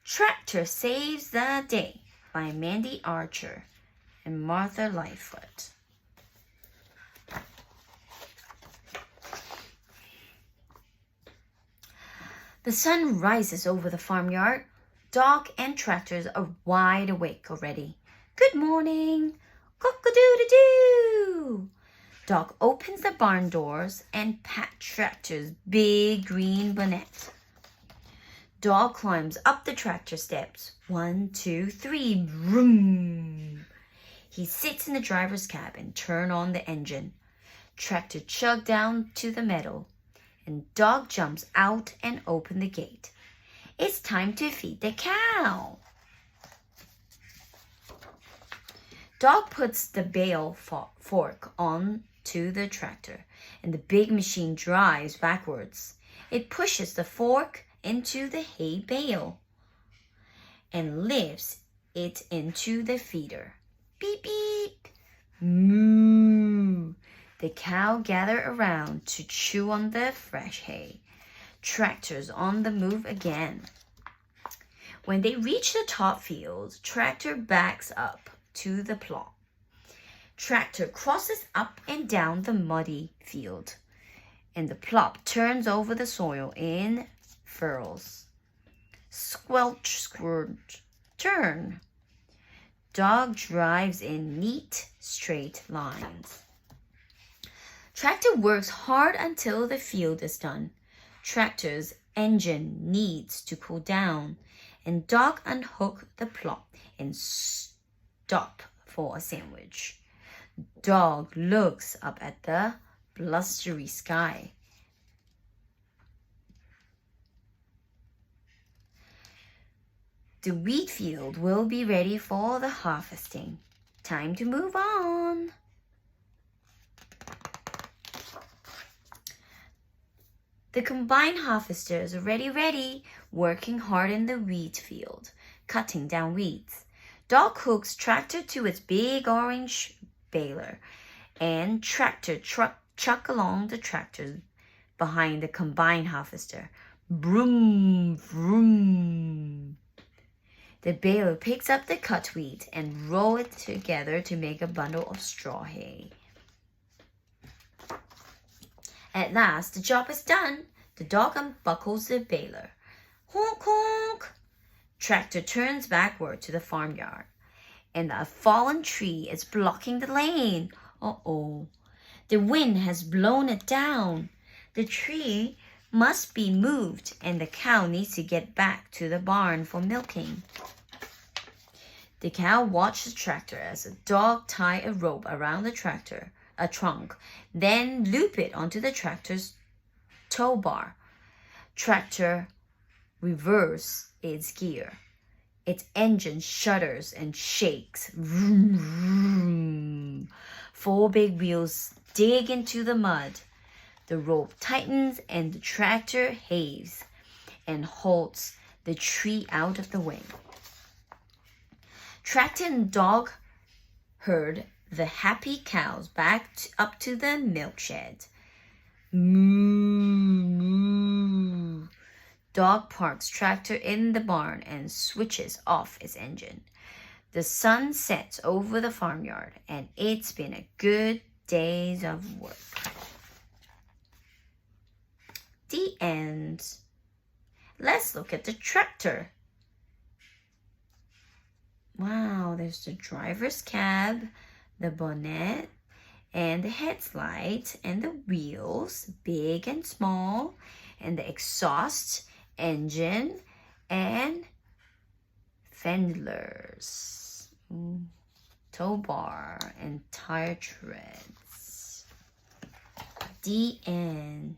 Tractor Saves the Day by Mandy Archer and Martha Lightfoot. The sun rises over the farmyard. Dog and tractors are wide awake already. Good morning. Cock-a-doodle-doo. Dog opens the barn doors and pats Tractor's big green bonnet. Dog climbs up the tractor steps. 1, 2, 3. Vroom. He sits in the driver's cab and turns on the engine. Tractor chugs down to the meadow, and Dog jumps out and opens the gate. It's time to feed the cow. Dog puts the bale fork onto the tractor, and the big machine drives backwards. It pushes the fork into the hay bale and lifts it into the feeder. Beep, beep. Moo. The cow gather around to chew on the fresh hay. Tractor's on the move again. When they reach the top field, Tractor backs up to the plow. Tractor crosses up and down the muddy field, and the plow turns over the soil in furrows. Squelch, squirt, turn. Dog drives in neat, straight lines. Tractor works hard until the field is done. Tractor's engine needs to cool down, and Dog unhooks the plow and stop for a sandwich. Dog looks up at the blustery sky. The wheat field will be ready for the harvesting. Time to move on. The combine harvesters are ready, working hard in the wheat field, cutting down weeds. Dog hooks Tractor to its big orange baler, and Tractor chuck along the tractor behind the combine harvester. Vroom, vroom. The baler picks up the cut wheat and rolls it together to make a bundle of straw hay. At last, the job is done. The dog unbuckles the baler. Honk, honk. Tractor turns backward to the farmyard, and a fallen tree is blocking the lane. Uh-oh. The wind has blown it down. The tree must be moved, and the cow needs to get back to the barn for milking. The cow watches the tractor as the dog ties a rope around the trunk, then loop it onto the tractor's tow bar. Tractor reverses its gear. Its engine shudders and shakes. Vroom, vroom. 4 big wheels dig into the mud. The rope tightens and the tractor heaves and holds the tree out of the way. Tractor and Dog herd the happy cows back up to the milk shed. Moo, moo. Dog parks Tractor in the barn and switches off its engine. The sun sets over the farmyard, and it's been a good day of work. The end. Let's look at the tractor. Wow, there's the driver's cab, the bonnet, and the headlight, and the wheels, big and small, and the exhaust, engine, and fenders, tow bar, and tire treads. The end.